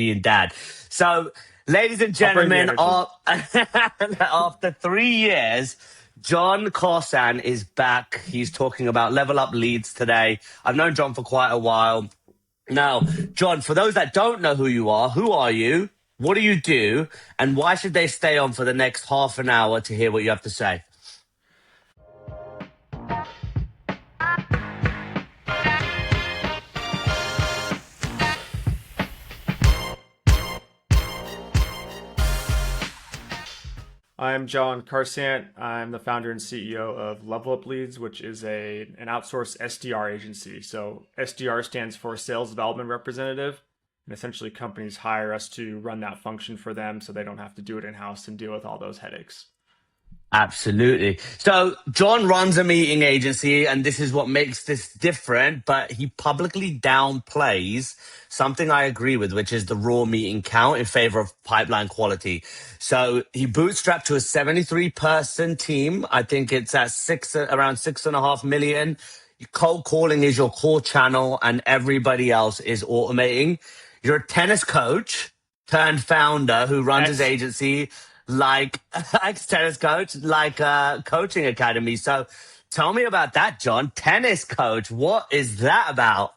being dad. So, ladies and I'll bring the gentlemen, energy. after 3 years, John Karsant is back. He's talking about Level Up Leads today. I've known John for quite a while. Now, John, for those that don't know who are you? What do you do? And why should they stay on for the next half an hour to hear what you have to say? I'm John Karsant. I'm the founder and CEO of LevelUp Leads, which is an outsourced SDR agency. So SDR stands for Sales Development Representative. And essentially companies hire us to run that function for them so they don't have to do it in-house and deal with all those headaches. Absolutely. So John runs a meeting agency, and this is what makes this different, but he publicly downplays something I agree with, which is the raw meeting count in favor of pipeline quality. So he bootstrapped to a 73-person team. I think it's at around 6.5 million. Cold calling is your core channel, and everybody else is automating. You're a tennis coach turned founder who runs his X. agency like ex-tennis coach, like a coaching academy. So tell me about that, John. Tennis coach, what is that about?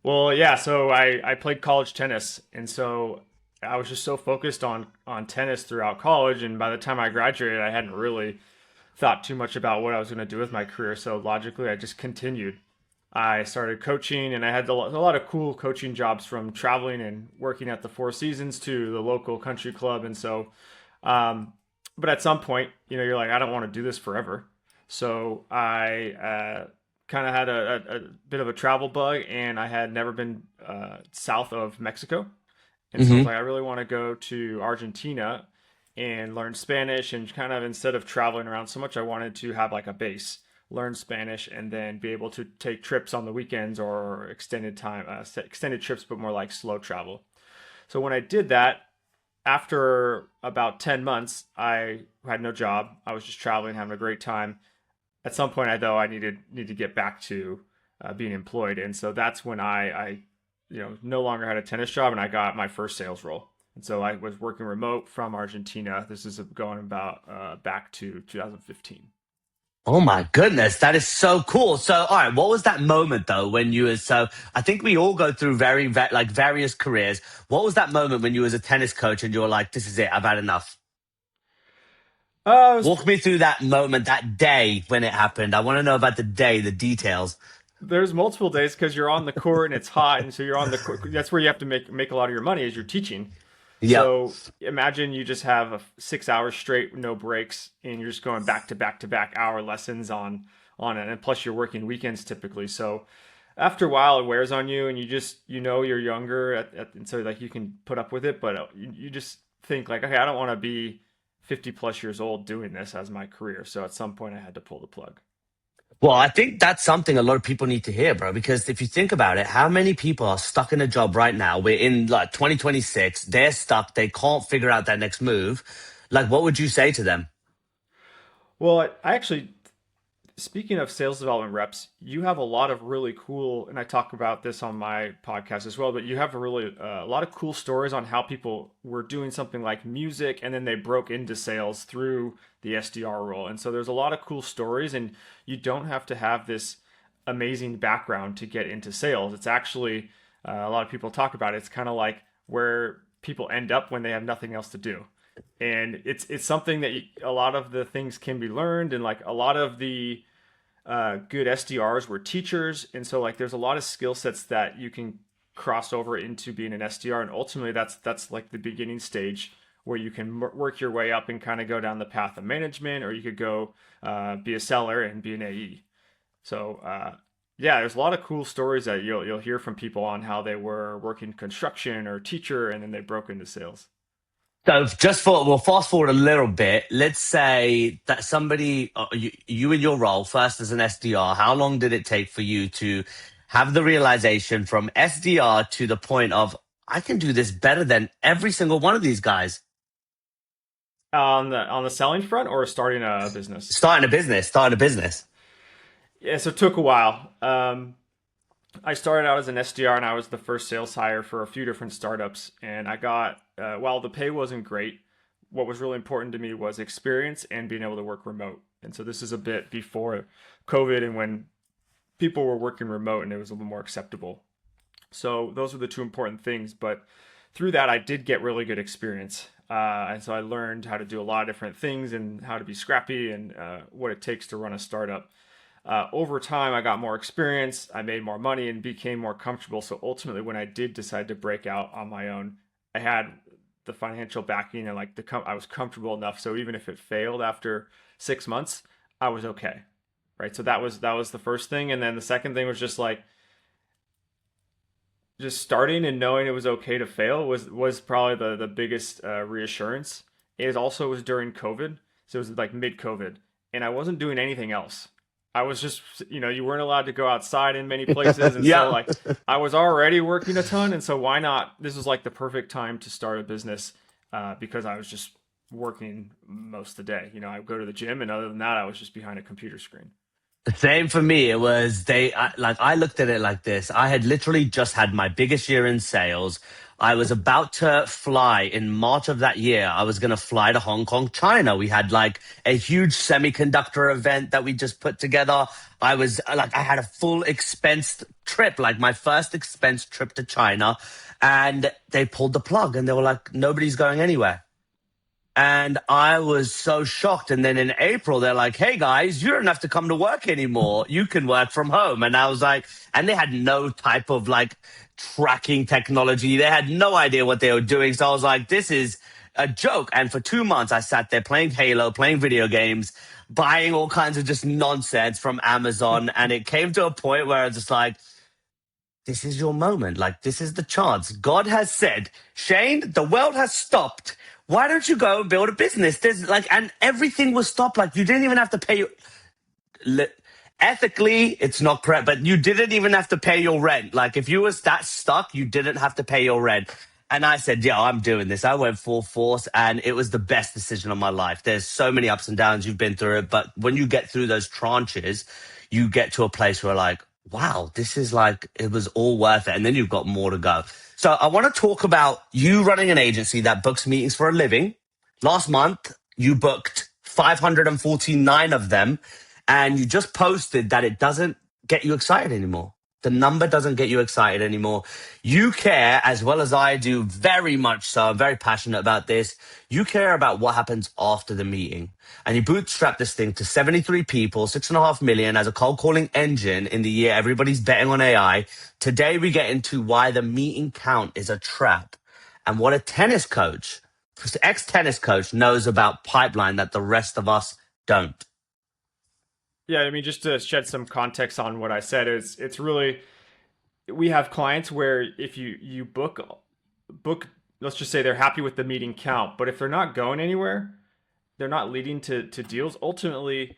Well, yeah, so I played college tennis, and so I was just so focused on tennis throughout college, and by the time I graduated, I hadn't really thought too much about what I was going to do with my career. So logically, I just continued. I started coaching, and I had a lot of cool coaching jobs, from traveling and working at the Four Seasons to the local country club. And so, um, but at some point, you're like, I don't want to do this forever. So I kind of had a bit of a travel bug, and I had never been south of Mexico. And so I was Hmm. like, I really want to go to Argentina and learn Spanish, and kind of, instead of traveling around so much, I wanted to have like a base, learn Spanish, and then be able to take trips on the weekends or extended trips, but more like slow travel. So when I did that, after about 10 months, I had no job. I was just traveling, having a great time. At some point, though, I need to get back to being employed, and so that's when I no longer had a tennis job, and I got my first sales role. And so I was working remote from Argentina. This is going about back to 2015. Oh my goodness, that is so cool. So, all right, what was that moment though when you were so? I think we all go through like various careers. What was that moment when you was a tennis coach and you were like, "This is it, I've had enough." It was Walk me through that moment, that day when it happened. I want to know about the day, the details. There's multiple days, because you're on the court and it's hot, and so you're on the court. That's where you have to make a lot of your money, as you're teaching. Yep. So imagine you just have 6 hours straight, no breaks, and you're just going back to back to back hour lessons on it, and plus you're working weekends typically. So after a while, it wears on you, and you're younger, and so like you can put up with it, but you just think like, okay, I don't want to be 50 plus years old doing this as my career. So at some point, I had to pull the plug. Well, I think that's something a lot of people need to hear, bro, because if you think about it, how many people are stuck in a job right now? We're in like 2026, they're stuck, they can't figure out that next move. Like, what would you say to them? Well, I actually, speaking of sales development reps, you have a lot of really cool, and I talk about this on my podcast as well, but you have a lot of cool stories on how people were doing something like music, and then they broke into sales through the SDR role. And so there's a lot of cool stories, and you don't have to have this amazing background to get into sales. It's actually, a lot of people talk about it. It's kind of like where people end up when they have nothing else to do. And it's something that a lot of the things can be learned, and like a lot of the good SDRs were teachers, and so like there's a lot of skill sets that you can cross over into being an SDR, and ultimately that's like the beginning stage where you can work your way up and kind of go down the path of management, or you could go be a seller and be an AE. So yeah, there's a lot of cool stories that you'll hear from people on how they were working construction or teacher, and then they broke into sales. So we'll fast forward a little bit. Let's say that somebody, you in your role first as an SDR, how long did it take for you to have the realization from SDR to the point of, I can do this better than every single one of these guys? On the selling front, or starting a business? Starting a business. Yeah, so it took a while. I started out as an SDR and I was the first sales hire for a few different startups. And I got, while the pay wasn't great, what was really important to me was experience and being able to work remote. And so this is a bit before COVID and when people were working remote and it was a little more acceptable. So those were the two important things. But through that, I did get really good experience. And so I learned how to do a lot of different things and how to be scrappy and what it takes to run a startup. Over time, I got more experience, I made more money, and became more comfortable. So ultimately, when I did decide to break out on my own, I had the financial backing and like I was comfortable enough. So even if it failed after 6 months, I was okay, right? So that was the first thing, and then the second thing was just like just starting and knowing it was okay to fail was probably the biggest reassurance. It also was during COVID, so it was like mid COVID, and I wasn't doing anything else. I was just, you weren't allowed to go outside in many places, and so Yeah. like I was already working a ton, and so why not? This was like the perfect time to start a business because I was just working most of the day. I would go to the gym, and other than that, I was just behind a computer screen. Same for me. It was I looked at it like this. I had literally just had my biggest year in sales. I was about to fly in March of that year. I was going to fly to Hong Kong, China. We had like a huge semiconductor event that we just put together. I had a full expensed trip, like my first expense trip to China. And they pulled the plug and they were like, nobody's going anywhere. And I was so shocked. And then in April, they're like, hey guys, you don't have to come to work anymore. You can work from home. And I was like, and they had no type of like tracking technology. They had no idea what they were doing. So I was like, this is a joke. And for 2 months, I sat there playing Halo, playing video games, buying all kinds of just nonsense from Amazon. And it came to a point where I was just like, this is your moment. Like, this is the chance. God has said, Shane, the world has stopped. Why don't you go and build a business? There's like, and everything was stopped. Like, you didn't even have to pay. li- Ethically, it's not correct, but you didn't even have to pay your rent. Like, if you was that stuck, you didn't have to pay your rent. And I said, yeah, I'm doing this. I went full force and it was the best decision of my life. There's so many ups and downs. You've been through it. But when you get through those tranches, you get to a place where like, wow, this is like, it was all worth it. And then you've got more to go. So I want to talk about you running an agency that books meetings for a living. Last month, you booked 549 of them, and you just posted that it doesn't get you excited anymore. The number doesn't get you excited anymore. You care as well as I do, very much so. I'm very passionate about this. You care about what happens after the meeting. And you bootstrap this thing to 73 people, 6.5 million as a cold calling engine in the year everybody's betting on AI. Today, we get into why the meeting count is a trap and what a tennis coach, ex tennis coach, knows about pipeline that the rest of us don't. Yeah, I mean, just to shed some context on what I said, it's really we have clients where if you book, let's just say they're happy with the meeting count, but if they're not going anywhere, they're not leading to deals. Ultimately,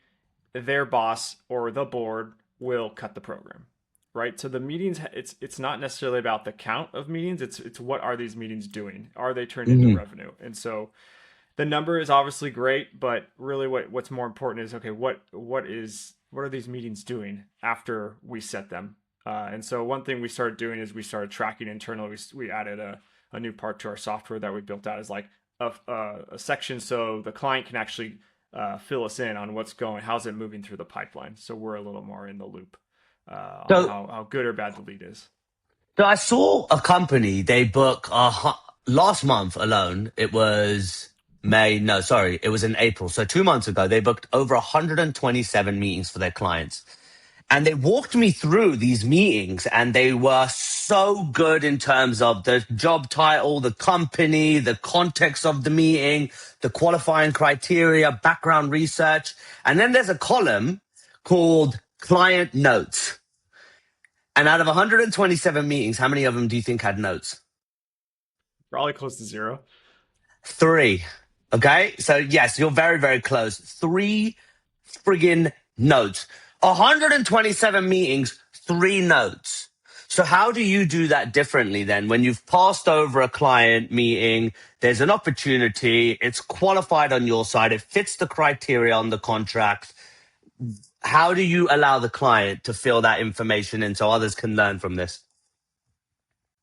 their boss or the board will cut the program, right? So the meetings, it's not necessarily about the count of meetings. It's what are these meetings doing? Are they turned into Mhm. revenue? And so the number is obviously great, but really what's more important is okay, what are these meetings doing after we set them? And so one thing we started doing is we started tracking internally. We added a new part to our software that we built out as like a section so the client can actually fill us in on what's going, how's it moving through the pipeline. So we're a little more in the loop on So how good or bad the lead is. So I saw a company, they book last month alone, it was May, no, sorry, it was in April. So 2 months ago, they booked over 127 meetings for their clients. And they walked me through these meetings and they were so good in terms of the job title, the company, the context of the meeting, the qualifying criteria, background research. And then there's a column called client notes. And out of 127 meetings, how many of them do you think had notes? Probably close to zero. Three. Okay. So yes, you're very, very close. Three friggin' notes. 127 meetings, three notes. So how do you do that differently then? When you've passed over a client meeting, there's an opportunity, it's qualified on your side, it fits the criteria on the contract. how do you allow the client to fill that information in so others can learn from this?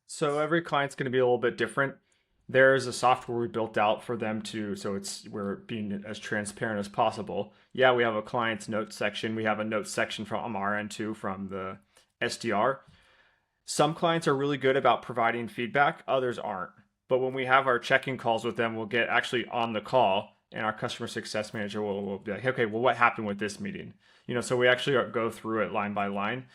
So every client's going to be a little bit different. There's a software we built out for them to, so we're being as transparent as possible. Yeah, we have a client's notes section. We have a notes section from our end too, from the SDR. Some clients are really good about providing feedback, others aren't. But when we have our check-in calls with them, we'll get actually on the call, and our customer success manager will be like, okay, well, what happened with this meeting? So we actually go through it line by line.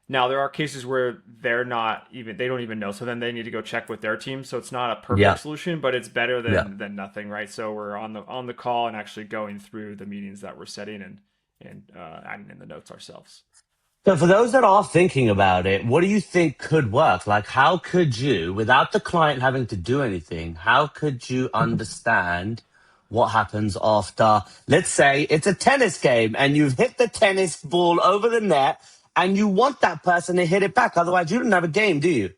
Now there are cases where they don't even know. So then they need to go check with their team. So it's not a Yeah, perfect solution, but it's better yeah. than nothing, right? So we're on the call and actually going through the meetings that we're setting and adding in the notes ourselves. So for those that are thinking about it, what do you think could work? Like, how could you, without the client having to do anything, how could you understand what happens after, let's say it's a tennis game and you've hit the tennis ball over the net and you want that person to hit it back. Otherwise, you don't have a game, do you?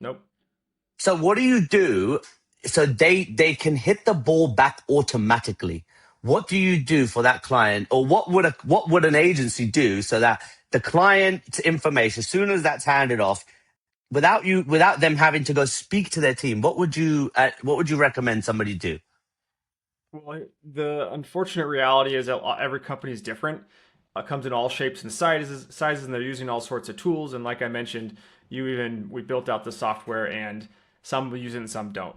Nope. So what do you do so they can hit the ball back automatically? What do you do for that client, or what would an agency do so that the client's information, as soon as that's handed off, without them having to go speak to their team, what would you recommend somebody do? Well, the unfortunate reality is that every company is different. Comes in all shapes and sizes, and they're using all sorts of tools. And like I mentioned, we built out the software, and some use it and some don't.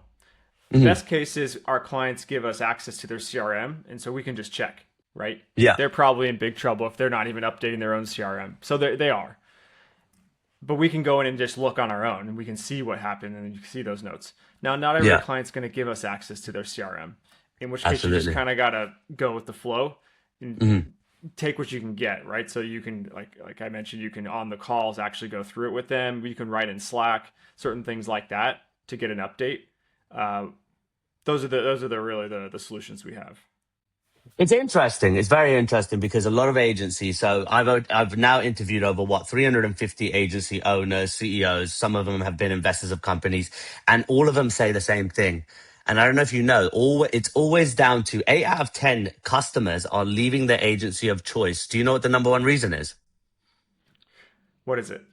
Mhm. Best case is our clients give us access to their CRM, and so we can just check. Right? Yeah, They're probably in big trouble if they're not even updating their own CRM. So they are. But we can go in and just look on our own, and we can see what happened, and you can see those notes. Now, not every yeah, client's going to give us access to their CRM, in which case you just absolutely. kind of got to go with the flow and Mhm. take what you can get, right? So you can, like I mentioned, you can on the calls actually go through it with them. You can write in Slack, certain things like that to get an update. Uh, those are the really the solutions we have. It's interesting. It's very interesting because a lot of agencies. So I've now interviewed over 350 agency owners, CEOs. Some of them have been investors of companies, and all of them say the same thing. And I don't know if you know, it's always down to 8 out of 10 customers are leaving their agency of choice. Do you know what the number one reason is? What is it?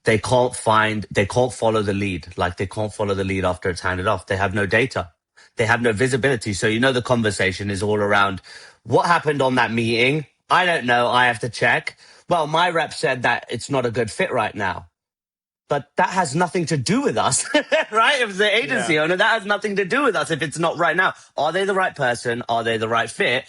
They can't follow the lead. Like they can't follow the lead after it's handed off. They have no data. They have no visibility. So, the conversation is all around what happened on that meeting. I don't know. I have to check. Well, my rep said that it's not a good fit right now, but that has nothing to do with us, right? If it's the Yeah. agency owner, that has nothing to do with us. If it's not right now, are they the right person? Are they the right fit?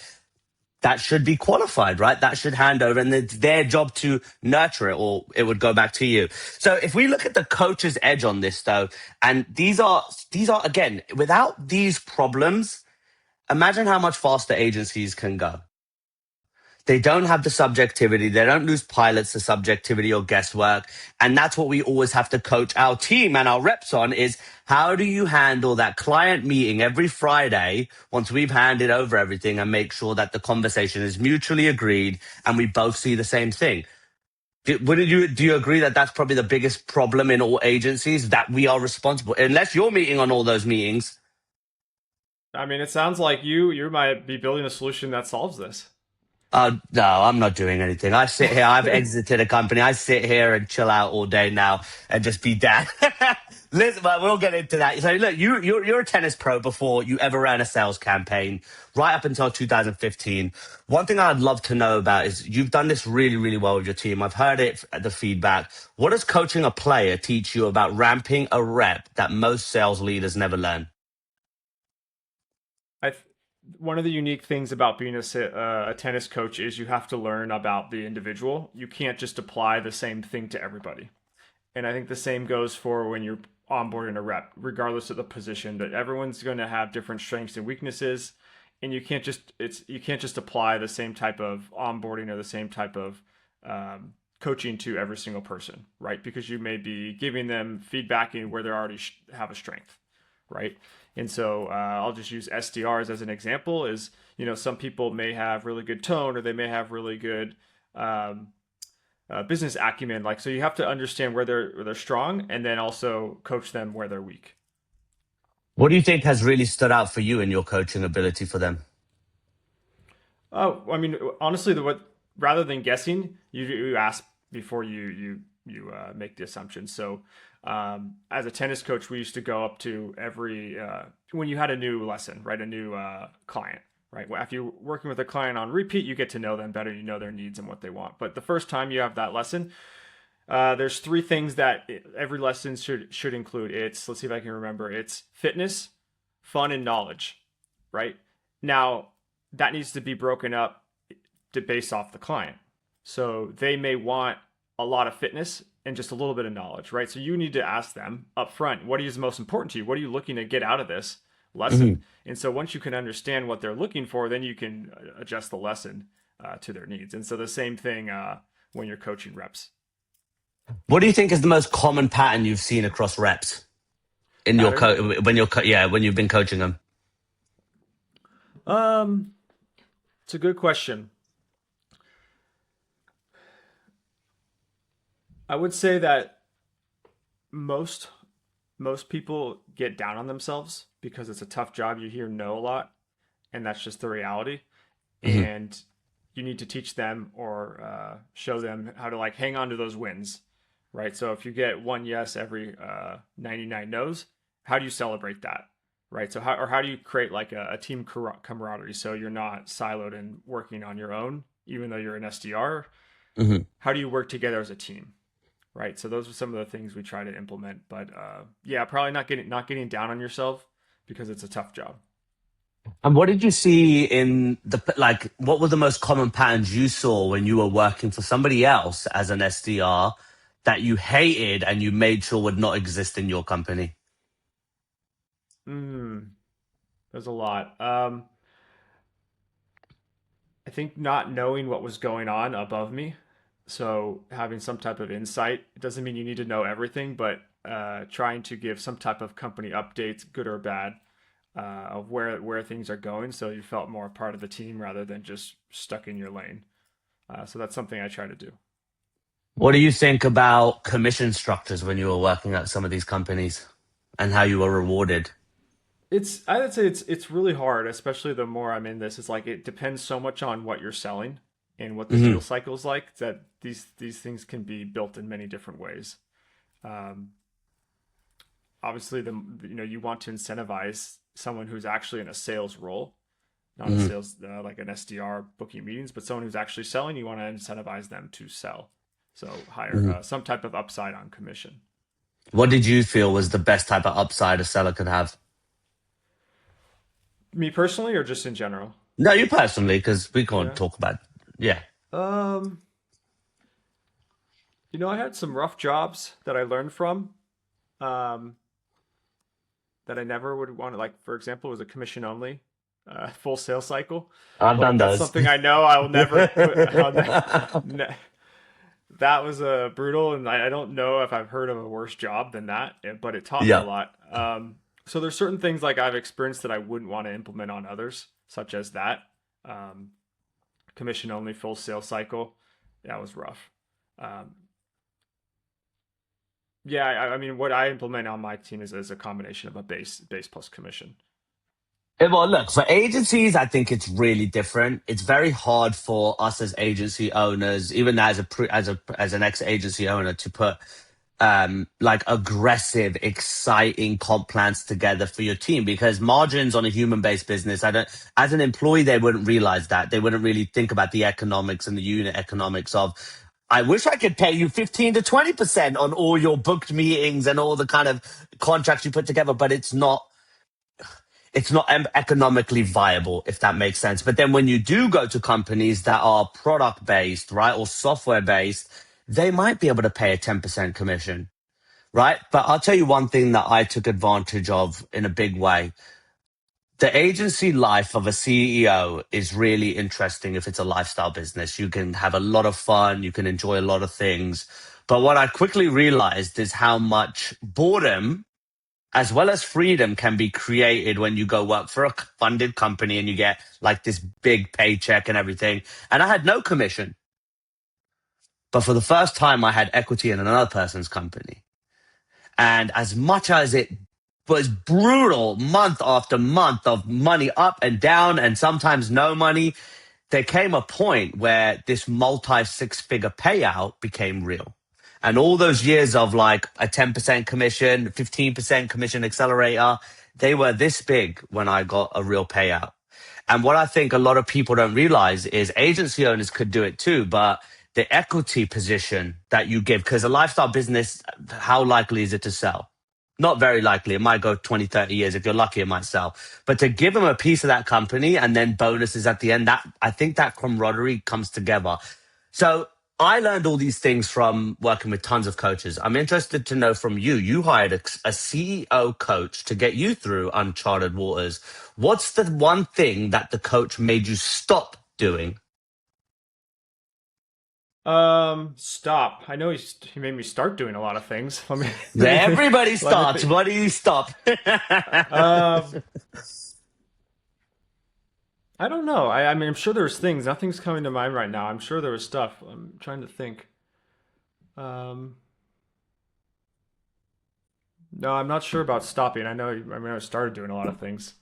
That should be qualified, right? That should hand over, and it's their job to nurture it, or it would go back to you. So if we look at the coach's edge on this, though, and these are again, without these problems, imagine how much faster agencies can go. They don't have the subjectivity. They don't lose pilots to subjectivity or guesswork. And that's what we always have to coach our team and our reps on is how do you handle that client meeting every Friday once we've handed over everything and make sure that the conversation is mutually agreed and we both see the same thing? Do you agree that that's probably the biggest problem in all agencies, that we are responsible, unless you're meeting on all those meetings? I mean, it sounds like you might be building a solution that solves this. No, I'm not doing anything. I sit here. I've exited a company. I sit here and chill out all day now and just be dad. Listen, but we'll get into that. So look, you're a tennis pro before you ever ran a sales campaign, right up until 2015. One thing I'd love to know about is you've done this really, really well with your team. I've heard it, the feedback. What does coaching a player teach you about ramping a rep that most sales leaders never learn? I th- One of the unique things about being a tennis coach is you have to learn about the individual. You can't just apply the same thing to everybody. And I think the same goes for when you're onboarding a rep, regardless of the position. That everyone's going to have different strengths and weaknesses, and you can't just apply the same type of onboarding or the same type of coaching to every single person, right? Because you may be giving them feedback in where they already have a strength, right? And so I'll just use SDRs as an example. Is some people may have really good tone, or they may have really good um, business acumen. Like so, you have to understand where they're strong, and then also coach them where they're weak. What do you think has really stood out for you in your coaching ability for them? Oh, I mean, honestly, the what rather than guessing, you ask before you make the assumption. So, as a tennis coach, we used to go up to every when you had a new lesson, right? A new client, right? Well, if you're working with a client on repeat, you get to know them better. You know their needs and what they want. But the first time you have that lesson, there's three things that every lesson should include. It's let's see if I can remember. It's fitness, fun, and knowledge, right? Now that needs to be broken up to base off the client. So they may want a lot of fitness and just a little bit of knowledge, right? So you need to ask them up front, what is most important to you? What are you looking to get out of this lesson? Mhm. And so once you can understand what they're looking for, then you can adjust the lesson to their needs. And so the same thing when you're coaching reps. What do you think is the most common pattern you've seen across reps in your Pattern? when you've been coaching them? Um, it's a good question. I would say that most most people get down on themselves because it's a tough job. You hear no a lot, and that's just the reality. Mhm. And you need to teach them or show them how to like hang on to those wins, right? So if you get one yes every 99 no's, how do you celebrate that, right? So how do you create like a team camaraderie so you're not siloed and working on your own, even though you're an SDR? Mhm. How do you work together as a team? Right. So those are some of the things we try to implement. But yeah, probably not getting down on yourself because it's a tough job. And what did you see in the like? What were the most common patterns you saw when you were working for somebody else as an SDR that you hated and you made sure would not exist in your company? There's a lot. I think not knowing what was going on above me. So having some type of insight. It doesn't mean you need to know everything, but trying to give some type of company updates, good or bad, of where things are going. So you felt more a part of the team rather than just stuck in your lane. So that's something I try to do. What do you think about commission structures when you were working at some of these companies and how you were rewarded? It's I would say it's really hard, especially the more I'm in this. It's like it depends so much on what you're selling and what the deal Hmm. cycle is like that these things can be built in many different ways. Um, Obviously, you want to incentivize someone who's actually in a sales role, not a Hmm. sales like an SDR booking meetings, but someone who's actually selling. You want to incentivize them to sell, so higher Hmm. some type of upside on commission. What did you feel was the best type of upside a seller could have? Me personally, or just in general? No, you personally, because we can't Yeah. talk about. Yeah. Um, I had some rough jobs that I learned from. Um, that I never would want to like. For example, was a commission only, full sales cycle. I've done Like that's those. something I know I will never put. That was brutal, and I don't know if I've heard of a worse job than that. But it taught me a Yeah. lot. So there's certain things like I've experienced that I wouldn't want to implement on others, such as that um, commission only full sales cycle. That was rough. Um, yeah, I mean, what I implement on my team is a combination of a base plus commission. Well, look, for agencies, I think it's really different. It's very hard for us as agency owners, even as an ex-agency owner, to put like aggressive, exciting comp plans together for your team because margins on a human-based business, I don't, as an employee, they wouldn't realize that. They wouldn't really think about the economics and the unit economics of, I wish I could pay you 15 to 20% on all your booked meetings and all the kind of contracts you put together, but it's not economically viable, if that makes sense. But then when you do go to companies that are product based, right, or software based, they might be able to pay a 10% commission, right? But I'll tell you one thing that I took advantage of in a big way. The agency life of a CEO is really interesting if it's a lifestyle business. You can have a lot of fun, you can enjoy a lot of things. But what I quickly realized is how much boredom as well as freedom can be created when you go work for a funded company and you get like this big paycheck and everything. And I had no commission, but for the first time, I had equity in another person's company. And as much as it was brutal month after month of money up and down and sometimes no money, there came a point where this multi six figure payout became real. And all those years of like a 10% commission, 15% commission accelerator, they were this big when I got a real payout. And what I think a lot of people don't realize is agency owners could do it too, but the equity position that you give, because a lifestyle business, how likely is it to sell? Not very likely. It might go 20, 30 years. If you're lucky, it might sell. But to give them a piece of that company and then bonuses at the end, that I think that camaraderie comes together. So I learned all these things from working with tons of coaches. I'm interested to know from you. You hired a CEO coach to get you through uncharted waters. What's the one thing that the coach made you stop doing? Stop. I know he made me start doing a lot of things. Let me think. Everybody Let me starts. think. What do you stop? Um, I don't know. I mean, I'm sure there's things. Nothing's coming to mind right now. I'm sure there was stuff. I'm trying to think. Um, no, I'm not sure about stopping. I mean, I started doing a lot of things.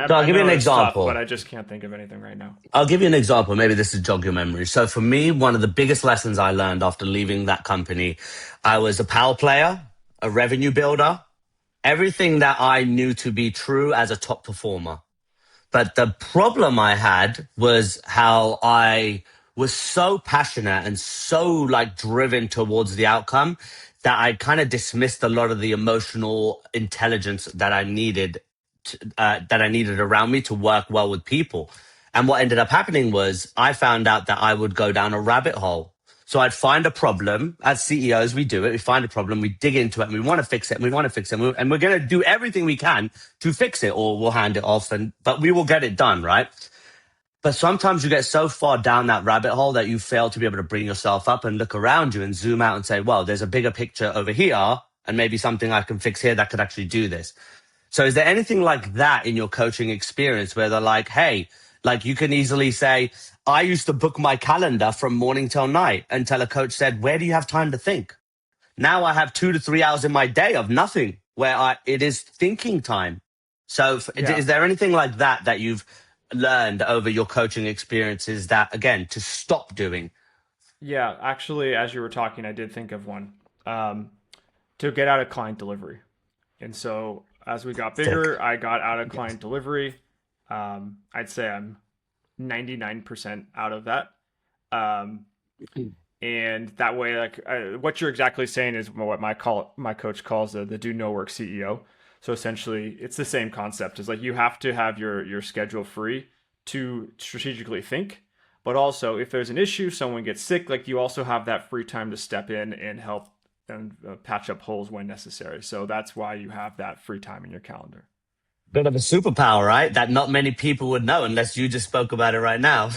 So I'll I give you know an there's stuff, but example. I just can't think of anything right now. I'll give you an example. Maybe this is jog your memory. So for me, one of the biggest lessons I learned after leaving that company, I was a power player, a revenue builder, everything that I knew to be true as a top performer. But the problem I had was how I was so passionate and so like driven towards the outcome that I kind of dismissed a lot of the emotional intelligence that I needed that I needed around me to work well with people. And what ended up happening was I found out that I would go down a rabbit hole. So I'd find a problem. As CEOs, we do it. We find a problem, we dig into it, and we want to fix it, and we want to fix it, and we're going to do everything we can to fix it, or we'll hand it off, but we will get it done, right? But sometimes you get so far down that rabbit hole that you fail to be able to bring yourself up and look around you and zoom out and say, well, there's a bigger picture over here, and maybe something I can fix here that could actually do this. So is there anything like that in your coaching experience where they're like, hey, like you can easily say, I used to book my calendar from morning till night until a coach said, where do you have time to think? Now I have 2 to 3 hours in my day of nothing where it is thinking time. So Yeah. is there anything like that that you've learned over your coaching experiences that, again, to stop doing? Yeah. Actually, as you were talking, I did think of one. Um, to get out of client delivery. And so as we got Sick. bigger, I got out of Yes. client delivery. I'd say I'm 99% out of that. Um, and that way, like what you're exactly saying is what my coach calls the do no work CEO. So essentially, it's the same concept. It's like you have to have your schedule free to strategically think, but also if there's an issue, someone gets sick, like you also have that free time to step in and help and patch up holes when necessary. So that's why you have that free time in your calendar. Bit of a superpower, right? That not many people would know unless you just spoke about it right now.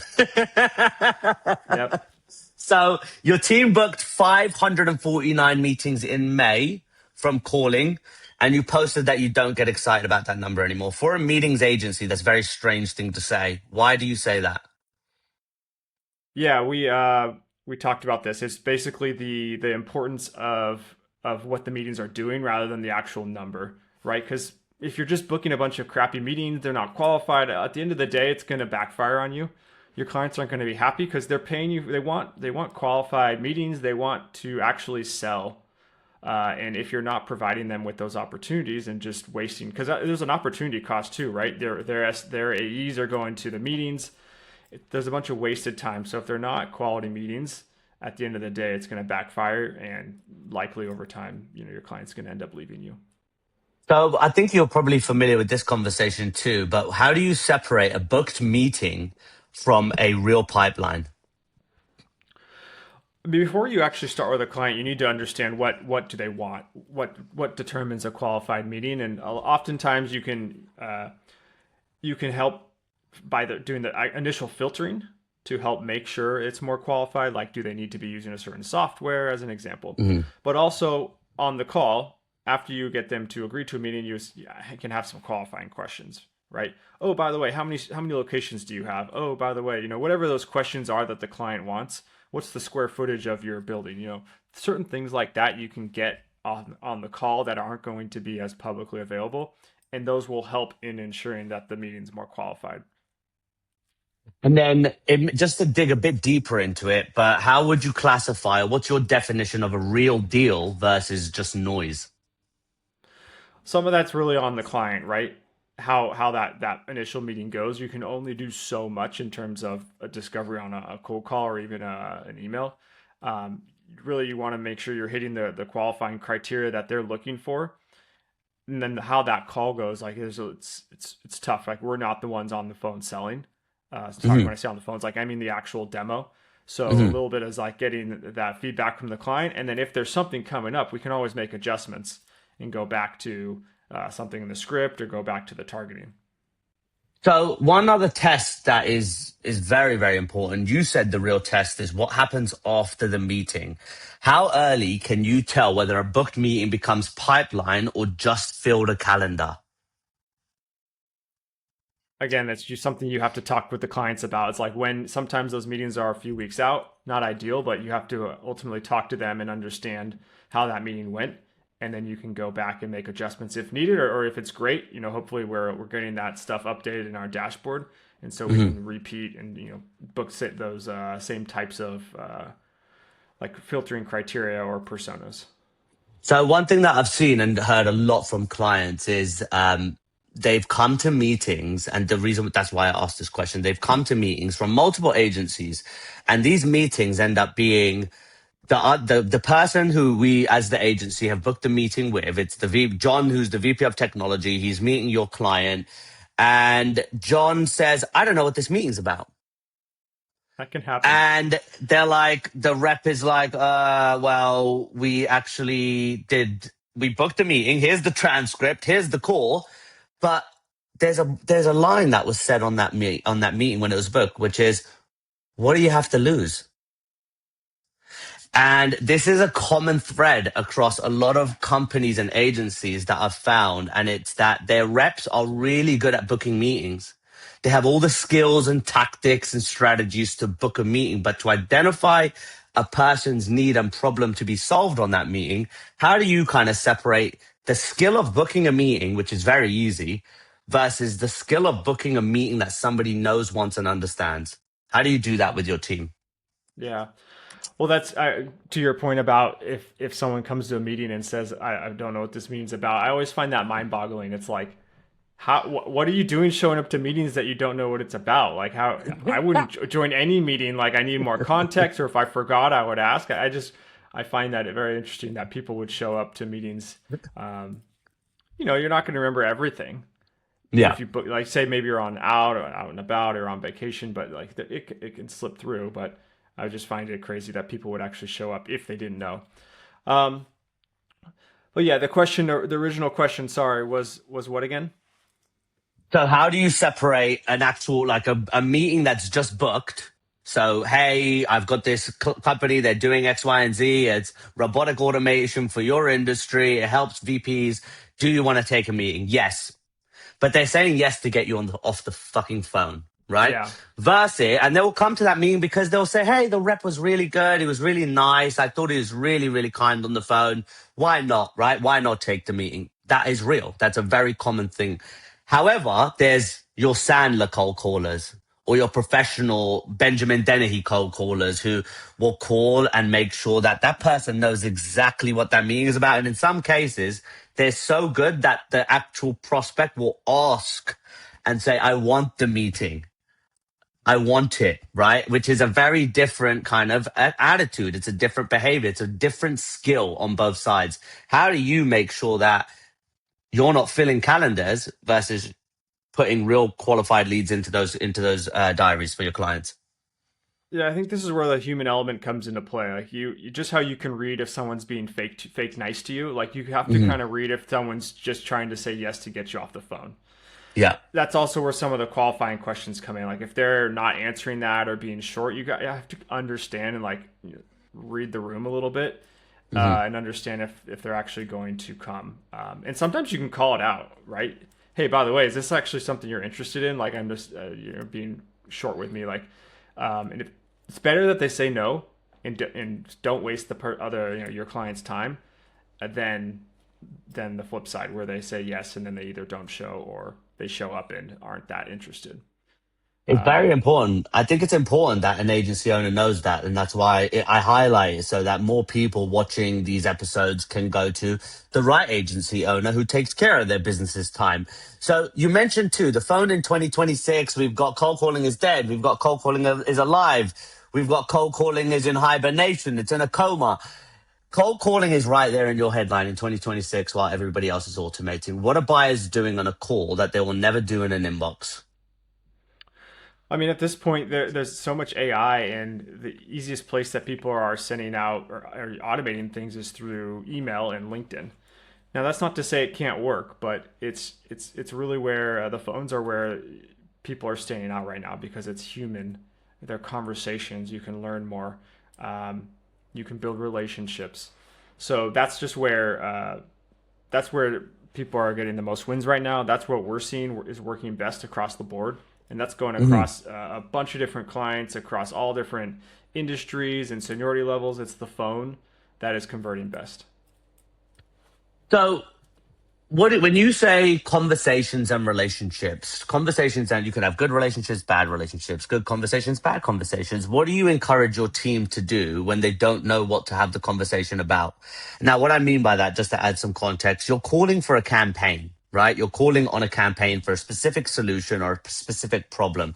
Yep. So your team booked 549 meetings in May from calling, and you posted that you don't get excited about that number anymore. For a meetings agency, that's a very strange thing to say. Why do you say that? Yeah, we talked about this. It's basically the importance of what the meetings are doing rather than the actual number, right? Because if you're just booking a bunch of crappy meetings, they're not qualified. At the end of the day, it's going to backfire on you. Your clients aren't going to be happy because they're paying you. They want qualified meetings. They want to actually sell. And if you're not providing them with those opportunities and just wasting, because there's an opportunity cost too, right? Their AEs are going to the meetings. There's a bunch of wasted time. So if they're not quality meetings, at the end of the day, it's going to backfire, and likely over time, your client's going to end up leaving you. So I think you're probably familiar with this conversation too, but how do you separate a booked meeting from a real pipeline? Before you actually start with a client, you need to understand what do they want, what determines a qualified meeting, and oftentimes you can help by doing the initial filtering to help make sure it's more qualified. Like, do they need to be using a certain software, as an example? Mhm. But also on the call, after you get them to agree to a meeting, you can have some qualifying questions, right? Oh, by the way, how many locations do you have? Oh, by the way, whatever those questions are that the client wants. What's the square footage of your building? Certain things like that you can get on the call that aren't going to be as publicly available, and those will help in ensuring that the meeting's more qualified. And then just to dig a bit deeper into it, but how would you classify, what's your definition of a real deal versus just noise? Some of that's really on the client, right? How that initial meeting goes. You can only do so much in terms of a discovery on a cold call or even an email. Um, Really, you want to make sure you're hitting the qualifying criteria that they're looking for, and then how that call goes. Like, it's tough. Like, we're not the ones on the phone selling. Talking Hmm. when I say on the phones, like I mean the actual demo. So a Hmm. little bit is like getting that feedback from the client, and then if there's something coming up, we can always make adjustments and go back to something in the script or go back to the targeting. So one other test that is very, very important. You said the real test is what happens after the meeting. How early can you tell whether a booked meeting becomes pipeline or just filled a calendar? Again, that's just something you have to talk with the clients about. It's like when sometimes those meetings are a few weeks out, not ideal, but you have to ultimately talk to them and understand how that meeting went. And then you can go back and make adjustments if needed, or if it's great, hopefully we're getting that stuff updated in our dashboard. And so we Mhm. can repeat and, book those same types of like filtering criteria or personas. So one thing that I've seen and heard a lot from clients is they've come to meetings, and the reason that's why I asked this question, they've come to meetings from multiple agencies, and these meetings end up being the person who we as the agency have booked the meeting with. It's John, who's the VP of technology. He's meeting your client, and John says, "I don't know what this meeting's about." That can happen. And they're like, the rep is like, well, we booked a meeting. Here's the transcript. Here's the call. But there's a line that was said on that meeting when it was booked, which is, what do you have to lose? And this is a common thread across a lot of companies and agencies that I've found. And it's that their reps are really good at booking meetings. They have all the skills and tactics and strategies to book a meeting, but to identify a person's need and problem to be solved on that meeting, how do you kind of separate the skill of booking a meeting, which is very easy, versus the skill of booking a meeting that somebody knows, wants, and understands? How do you do that with your team? Yeah. Well, that's to your point about if someone comes to a meeting and says, I don't know what this means about. I always find that mind boggling. It's like, what are you doing showing up to meetings that you don't know what it's about? Like, how I wouldn't join any meeting. Like, I need more context, or if I forgot, I would ask. I find that very interesting that people would show up to meetings. Um, you're not going to remember everything, even Yeah. if you book, like, say maybe you're out and about or on vacation, but like it can slip through. But I just find it crazy that people would actually show up if they didn't know. Um, but yeah, the original question, sorry, was what again? So how do you separate an actual, like a meeting that's just booked? So, hey, I've got this company, they're doing X, Y, and Z. It's robotic automation for your industry. It helps VPs. Do you want to take a meeting? Yes. But they're saying yes to get you off the fucking phone, right? Yeah, Versus, and they will come to that meeting because they'll say, hey, the rep was really good. He was really nice. I thought he was really, really kind on the phone. Why not, right? Why not take the meeting? That is real. That's a very common thing. However, there's your Sandler cold callers or your professional Benjamin Dennehy cold callers who will call and make sure that that person knows exactly what that meeting is about. And in some cases, they're so good that the actual prospect will ask and say, I want the meeting. I want it, right? Which is a very different kind of attitude. It's a different behavior. It's a different skill on both sides. How do you make sure that you're not filling calendars versus putting real qualified leads into those diaries for your clients? yeah. I think this is where the human element comes into play. Like just how you can read if someone's being fake nice to you. Like you have to Hmm. kind of read if someone's just trying to say yes to get you off the phone. Yeah. That's also where some of the qualifying questions come in. Like if they're not answering that or being short, you have to understand and like read the room a little bit Hmm. and understand if they're actually going to come. And sometimes you can call it out, right? Hey, by the way, is this actually something you're interested in? Like I'm just being short with me. Like, and if, it's better that they say no and don't waste the other your client's time than the flip side where they say yes and then they either don't show or they show up and aren't that interested. It's very important. I think it's important that an agency owner knows that. And that's why I highlight it so that more people watching these episodes can go to the right agency owner who takes care of their business's time. So you mentioned too, the phone in 2026, we've got cold calling is dead. We've got cold calling is alive. We've got cold calling is in hibernation. It's in a coma. Cold calling is right there in your headline in 2026 while everybody else is automating. What are buyers doing on a call that they will never do in an inbox? I mean, at this point, there's so much AI, and the easiest place that people are sending out or automating things is through email and LinkedIn. Now, that's not to say it can't work, but it's really where the phones are where people are standing out right now because it's human. They're conversations. You can learn more. Um, you can build relationships. So that's where people are getting the most wins right now. That's what we're seeing is working best across the board, and that's going across a bunch of different clients across all different industries and seniority levels. It's the phone that is converting best. So when you say conversations and relationships, conversations and you can have good relationships, bad relationships, good conversations, bad conversations. What do you encourage your team to do when they don't know what to have the conversation about? Now, what I mean by that, just to add some context, you're calling for a campaign, right? You're calling on a campaign for a specific solution or a specific problem.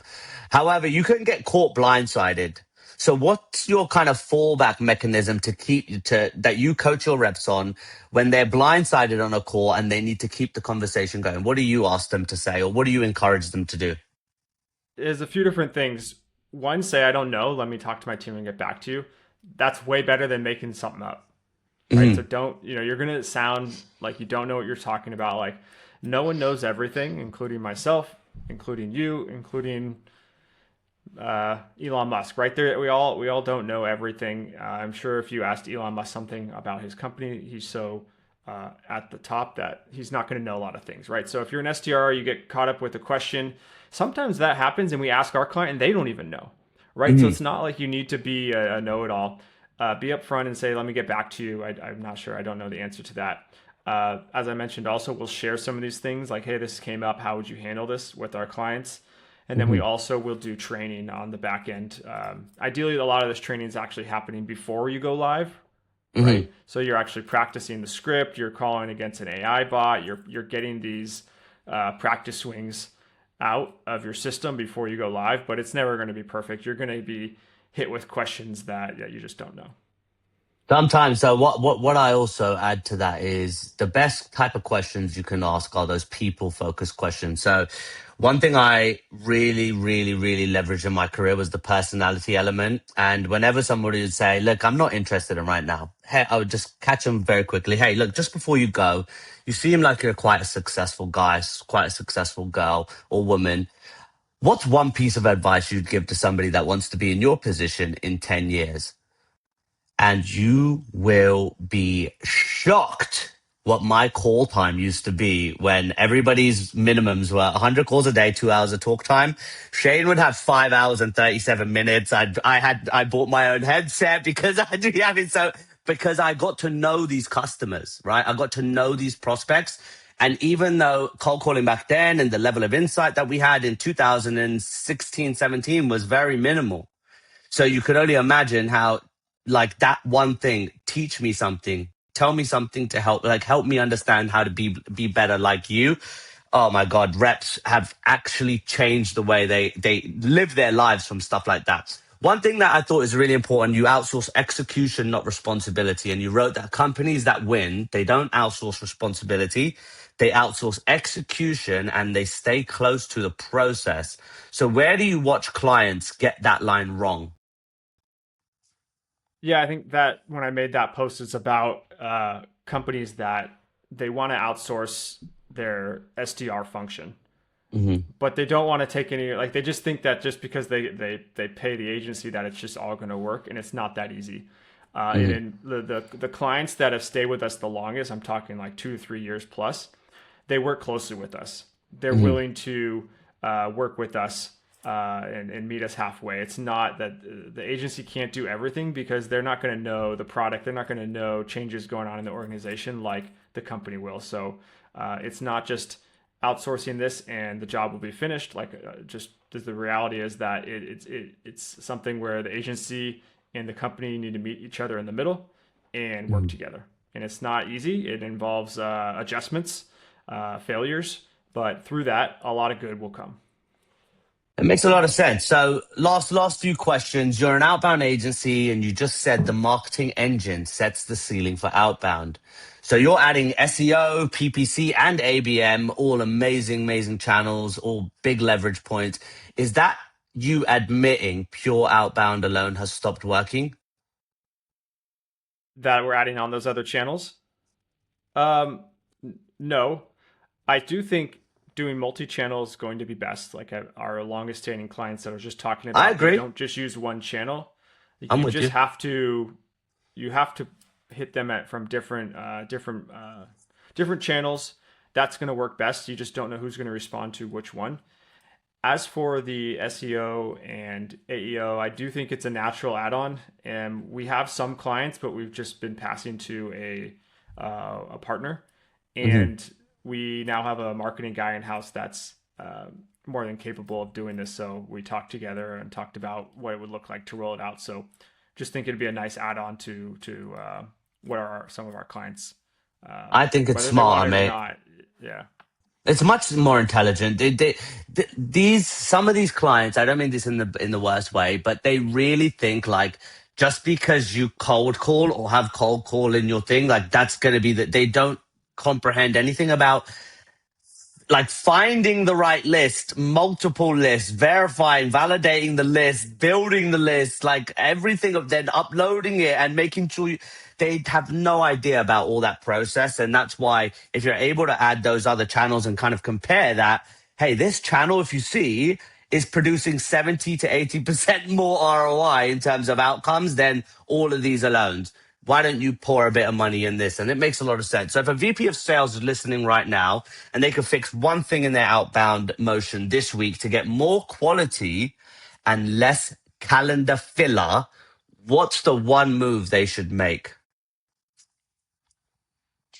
However, you can get caught blindsided. So what's your kind of fallback mechanism to keep you to that you coach your reps on when they're blindsided on a call and they need to keep the conversation going? What do you ask them to say or what do you encourage them to do? There's a few different things. One, say I don't know. Let me talk to my team and get back to you. That's way better than making something up, right? So Mhm. don't, you're going to sound like you don't know what you're talking about. Like no one knows everything, including myself, including you, including Elon Musk, right there. We all don't know everything. I'm sure if you asked Elon Musk something about his company, he's so at the top that he's not going to know a lot of things, right? So if you're an SDR, you get caught up with a question. Sometimes that happens, and we ask our client, and they don't even know, right? So Mhm. it's not like you need to be a know-it-all. Be upfront and say, "Let me get back to you. I'm not sure. I don't know the answer to that." As I mentioned, also we'll share some of these things like, "Hey, this came up. How would you handle this with our clients?" And then we Mhm. also will do training on the back end. Ideally, a lot of this training is actually happening before you go live, right? Mhm. So you're actually practicing the script. You're calling against an AI bot. You're getting these practice swings out of your system before you go live. But it's never going to be perfect. You're going to be hit with questions that you just don't know. Sometimes, so what I also add to that is the best type of questions you can ask are those people focused questions. So one thing I really leveraged in my career was the personality element. And whenever somebody would say, look, I'm not interested in right now, hey, I would just catch them very quickly. Hey, look, just before you go, you seem like you're quite a successful guy, quite a successful girl or woman. What's one piece of advice you'd give to somebody that wants to be in your position in 10 years? And you will be shocked what my call time used to be when everybody's minimums were 100 calls a day, 2 hours of talk time. Shane would have 5 hours and 37 minutes. I bought my own headset because I do have it. So, because I got to know these customers, right? I got to know these prospects. And even though cold calling back then and the level of insight that we had in 2016, 17 was very minimal, so you could only imagine how, like that one thing, teach me something, tell me something to help me understand how to be better like you. Oh my God, reps have actually changed the way they live their lives from stuff like that. One thing that I thought is really important, you outsource execution, not responsibility. And you wrote that companies that win, they don't outsource responsibility. They outsource execution and they stay close to the process. So where do you watch clients get that line wrong? Yeah, I think that when I made that post, it's about companies that they want to outsource their SDR function, Hmm. but they don't want to take any, like they just think that just because they pay the agency that it's just all going to work, and it's not that easy. And Hmm. in the clients that have stayed with us the longest, I'm talking like 2 to 3 years plus, they work closely with us. They're Hmm. willing to work with us and meet us halfway. It's not that the agency can't do everything because they're not going to know the product. They're not going to know changes going on in the organization like the company will. So it's not just outsourcing this and the job will be finished. Just the reality is that it's something where the agency and the company need to meet each other in the middle and work together. And it's not easy. It involves adjustments, failures, but through that, a lot of good will come. It makes a lot of sense. So, last few questions. You're an outbound agency, and you just said the marketing engine sets the ceiling for outbound. So you're adding SEO, PPC, and ABM, all amazing, amazing channels, all big leverage points. Is that you admitting pure outbound alone has stopped working? That we're adding on those other channels. Um, no, I do think doing multi-channel is going to be best. Like our longest standing clients that I was just talking I about, they agree. don't just use one channel. I'm You with just you. have to hit them at from different channels. That's going to work best. You just don't know who's going to respond to which one. As for the SEO and AEO, I do think it's a natural add-on, and we have some clients, but we've just been passing to a partner, Mhm. and we now have a marketing guy in house that's more than capable of doing this. So we talked together and talked about what it would look like to roll it out. So just think it'd be a nice add-on to what are some of our clients, I think it's whether they want smarter, it or mate. not. Yeah. It's much more intelligent. These some of these clients, I don't mean this in the worst way, but they really think like just because you cold call or have cold call in your thing, like that's going to be that they don't comprehend anything about like finding the right list, multiple lists, verifying, validating the list, building the list, like everything of then uploading it and making sure they have no idea about all that process. And that's why if you're able to add those other channels and kind of compare that, hey, this channel, if you see, is producing 70 to 80% more ROI in terms of outcomes than all of these alone. Why don't you pour a bit of money in this? And it makes a lot of sense. So if a VP of sales is listening right now and they could fix one thing in their outbound motion this week to get more quality and less calendar filler, what's the one move they should make?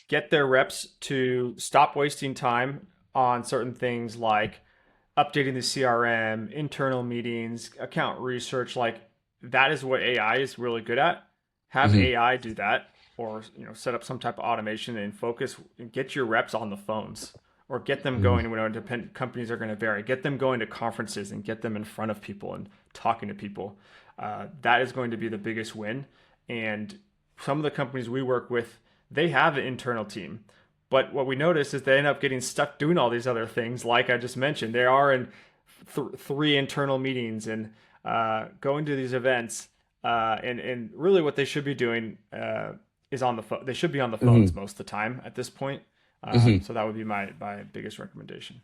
Get their reps to stop wasting time on certain things like updating the CRM, internal meetings, account research. Like that is what AI is really good at. Have Hmm. AI do that, or set up some type of automation and focus and get your reps on the phones, or get them going. When independent companies are going to vary, get them going to conferences and get them in front of people and talking to people. That is going to be the biggest win. And some of the companies we work with, they have an internal team. But what we notice is they end up getting stuck doing all these other things, like I just mentioned. They are in three internal meetings and going to these events. And really, what they should be doing is on the phone. They should be on the phones Hmm. most of the time at this point. Hmm. So that would be my biggest recommendation.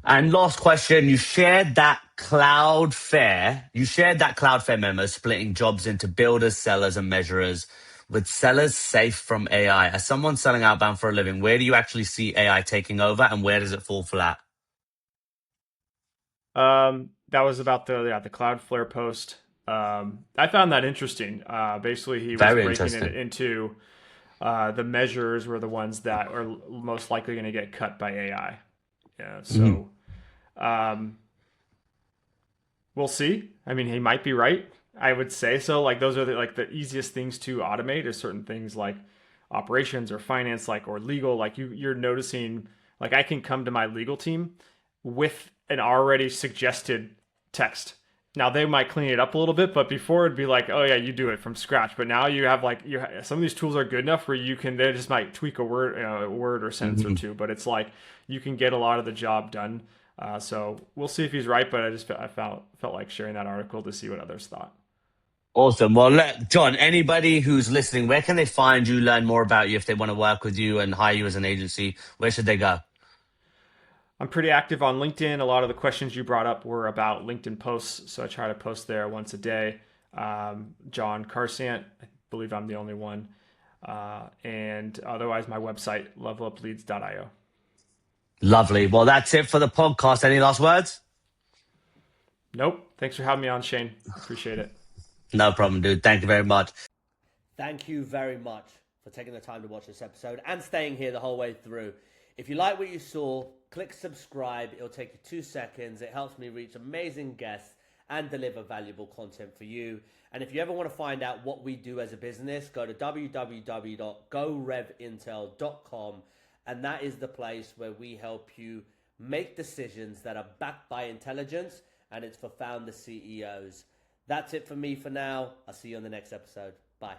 And last question, you shared that Cloudflare memo splitting jobs into builders, sellers, and measurers with sellers safe from AI. As someone selling outbound for a living, where do you actually see AI taking over and where does it fall flat? That was about the Cloudflare post. I found that interesting. Basically, he was Very breaking it interesting. into the measures were the ones that are most likely going to get cut by AI. Yeah, Mhm. so um, we'll see. I mean, he might be right. I would say so. Like those are the easiest things to automate is certain things like operations or finance, like or legal. Like you're noticing. Like I can come to my legal team with an already suggested text. Now they might clean it up a little bit, but before it'd be like, oh yeah, you do it from scratch. But now you have some of these tools are good enough where you can they just might tweak a word or sentence or Mhm. two, but it's like you can get a lot of the job done. So we'll see if he's right, but I felt like sharing that article to see what others thought. Awesome. Well, John, anybody who's listening, where can they find you, learn more about you if they want to work with you and hire you as an agency? Where should they go? I'm pretty active on LinkedIn. A lot of the questions you brought up were about LinkedIn posts, so I try to post there once a day. John Karsant, I believe I'm the only one. And otherwise, my website, levelupleads.io. Lovely. Well, that's it for the podcast. Any last words? Nope. Thanks for having me on, Shane. Appreciate it. No problem, dude. Thank you very much. Thank you very much for taking the time to watch this episode and staying here the whole way through. If you like what you saw, click subscribe. It'll take you 2 seconds. It helps me reach amazing guests and deliver valuable content for you. And if you ever want to find out what we do as a business, go to www.gorevintel.com, and that is the place where we help you make decisions that are backed by intelligence, and it's for founder CEOs. That's it for me for now. I'll see you on the next episode. Bye.